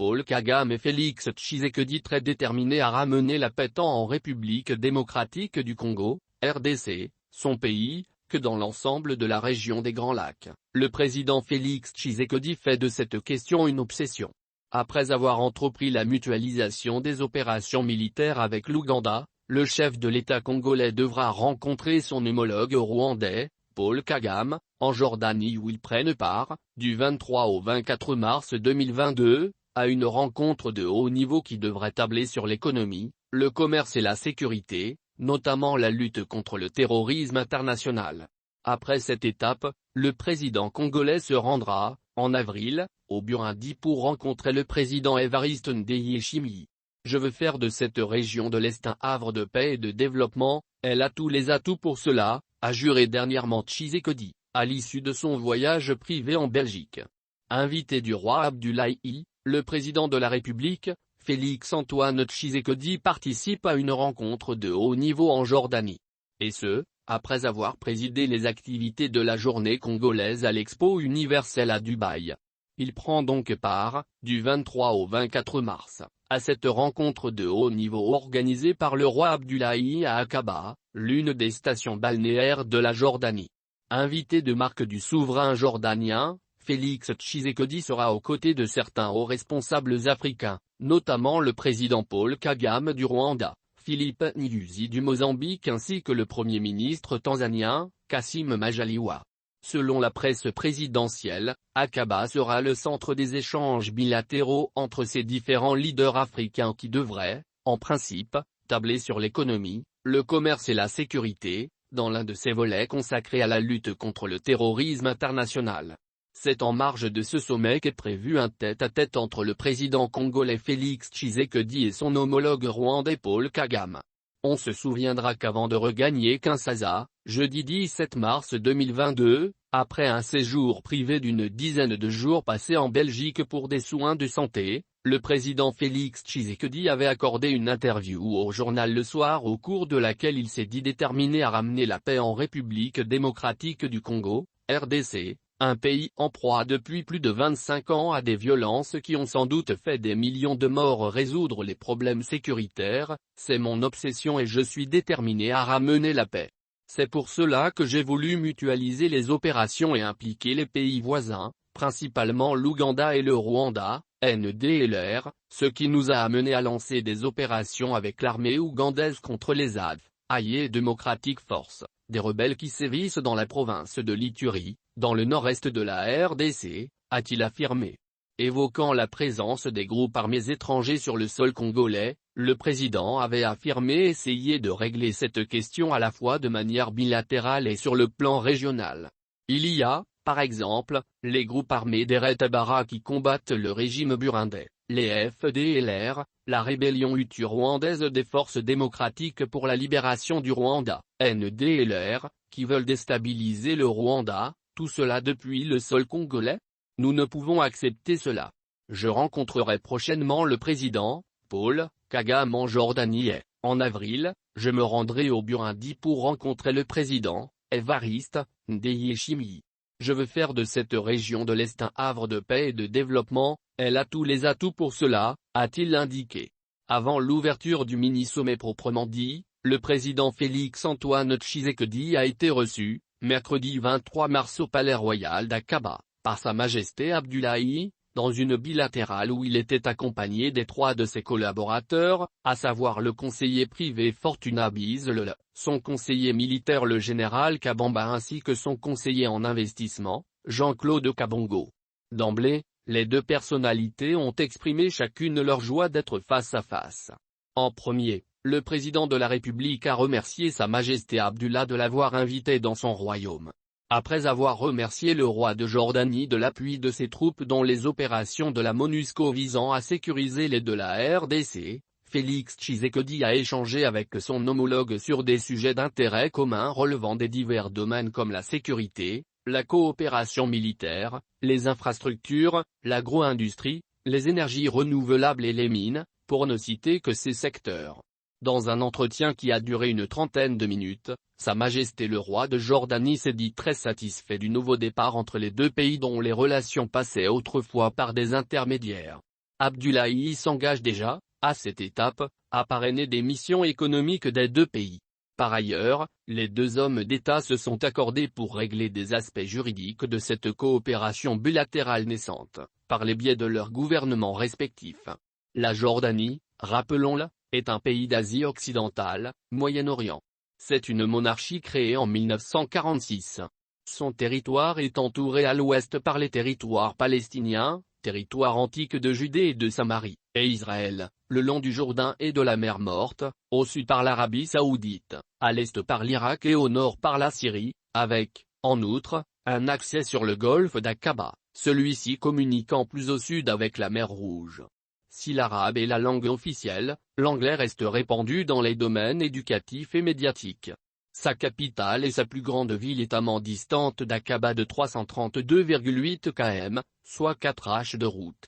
Paul Kagame et Félix Tshisekedi très déterminés à ramener la paix tant en République démocratique du Congo, RDC, son pays, que dans l'ensemble de la région des Grands Lacs. Le président Félix Tshisekedi fait de cette question une obsession. Après avoir entrepris la mutualisation des opérations militaires avec l'Ouganda, le chef de l'État congolais devra rencontrer son homologue rwandais, Paul Kagame, en Jordanie où ils prennent part, du 23 au 24 mars 2022, à une rencontre de haut niveau qui devrait tabler sur l'économie, le commerce et la sécurité, notamment la lutte contre le terrorisme international. Après cette étape, le président congolais se rendra, en avril, au Burundi pour rencontrer le président Évariste Ndayishimiye. Je veux faire de cette région de l'Est un havre de paix et de développement, elle a tous les atouts pour cela, a juré dernièrement Tshisekedi, à l'issue de son voyage privé en Belgique. Invité du roi Abdoulaye, le président de la République, Félix-Antoine Tshisekedi participe à une rencontre de haut niveau en Jordanie. Et ce, après avoir présidé les activités de la journée congolaise à l'Expo universelle à Dubaï. Il prend donc part, du 23 au 24 mars, à cette rencontre de haut niveau organisée par le roi Abdoulaye à Aqaba, l'une des stations balnéaires de la Jordanie. Invité de marque du souverain jordanien, Félix Tshisekedi sera aux côtés de certains hauts responsables africains, notamment le président Paul Kagame du Rwanda, Philippe Nyusi du Mozambique ainsi que le Premier ministre tanzanien, Kassim Majaliwa. Selon la presse présidentielle, Aqaba sera le centre des échanges bilatéraux entre ces différents leaders africains qui devraient, en principe, tabler sur l'économie, le commerce et la sécurité, dans l'un de ses volets consacrés à la lutte contre le terrorisme international. C'est en marge de ce sommet qu'est prévu un tête-à-tête entre le président congolais Félix Tshisekedi et son homologue rwandais Paul Kagame. On se souviendra qu'avant de regagner Kinshasa, jeudi 17 mars 2022, après un séjour privé d'une dizaine de jours passés en Belgique pour des soins de santé, le président Félix Tshisekedi avait accordé une interview au journal Le Soir au cours de laquelle il s'est dit déterminé à ramener la paix en République démocratique du Congo, RDC, un pays en proie depuis plus de 25 ans à des violences qui ont sans doute fait des millions de morts. Résoudre les problèmes sécuritaires, c'est mon obsession et je suis déterminé à ramener la paix. C'est pour cela que j'ai voulu mutualiser les opérations et impliquer les pays voisins, principalement l'Ouganda et le Rwanda, NDLR, ce qui nous a amené à lancer des opérations avec l'armée ougandaise contre les ADF, Allied Democratic Force, des rebelles qui sévissent dans la province de l'Ituri, dans le nord-est de la RDC, a-t-il affirmé. Évoquant la présence des groupes armés étrangers sur le sol congolais, le président avait affirmé essayer de régler cette question à la fois de manière bilatérale et sur le plan régional. Il y a, par exemple, les groupes armés des Red Tabara qui combattent le régime burundais, les FDLR, la rébellion Hutu rwandaise des Forces démocratiques pour la libération du Rwanda, NDLR, qui veulent déstabiliser le Rwanda, tout cela depuis le sol congolais? Nous ne pouvons accepter cela. Je rencontrerai prochainement le président, Paul Kagame en Jordanie et, en avril, je me rendrai au Burundi pour rencontrer le président, Évariste Ndayishimiye. Je veux faire de cette région de l'Est un havre de paix et de développement, elle a tous les atouts pour cela, a-t-il indiqué. Avant l'ouverture du mini-sommet proprement dit, le président Félix-Antoine Tshisekedi a été reçu, mercredi 23 mars au Palais Royal d'Aqaba, par Sa Majesté Abdoulaye, dans une bilatérale où il était accompagné des trois de ses collaborateurs, à savoir le conseiller privé Fortuna Bizele, son conseiller militaire le général Kabamba ainsi que son conseiller en investissement, Jean-Claude Kabongo. D'emblée, les deux personnalités ont exprimé chacune leur joie d'être face à face. En premier, le président de la République a remercié Sa Majesté Abdullah de l'avoir invité dans son royaume. Après avoir remercié le roi de Jordanie de l'appui de ses troupes dans les opérations de la MONUSCO visant à sécuriser les de la RDC, Félix Tshisekedi a échangé avec son homologue sur des sujets d'intérêt commun relevant des divers domaines comme la sécurité, la coopération militaire, les infrastructures, l'agro-industrie, les énergies renouvelables et les mines, pour ne citer que ces secteurs. Dans un entretien qui a duré une trentaine de minutes, Sa Majesté le roi de Jordanie s'est dit très satisfait du nouveau départ entre les deux pays dont les relations passaient autrefois par des intermédiaires. Abdullahi s'engage déjà, à cette étape, à parrainer des missions économiques des deux pays. Par ailleurs, les deux hommes d'État se sont accordés pour régler des aspects juridiques de cette coopération bilatérale naissante, par les biais de leurs gouvernements respectifs. La Jordanie, rappelons-le, est un pays d'Asie occidentale, Moyen-Orient. C'est une monarchie créée en 1946. Son territoire est entouré à l'ouest par les territoires palestiniens, territoire antique de Judée et de Samarie, et Israël, le long du Jourdain et de la mer Morte, au sud par l'Arabie Saoudite, à l'est par l'Irak et au nord par la Syrie, avec, en outre, un accès sur le golfe d'Aqaba, celui-ci communiquant plus au sud avec la mer Rouge. Si l'arabe est la langue officielle, l'anglais reste répandu dans les domaines éducatifs et médiatiques. Sa capitale et sa plus grande ville étamment distante d'Aqaba de 332,8 km, soit 4 h de route.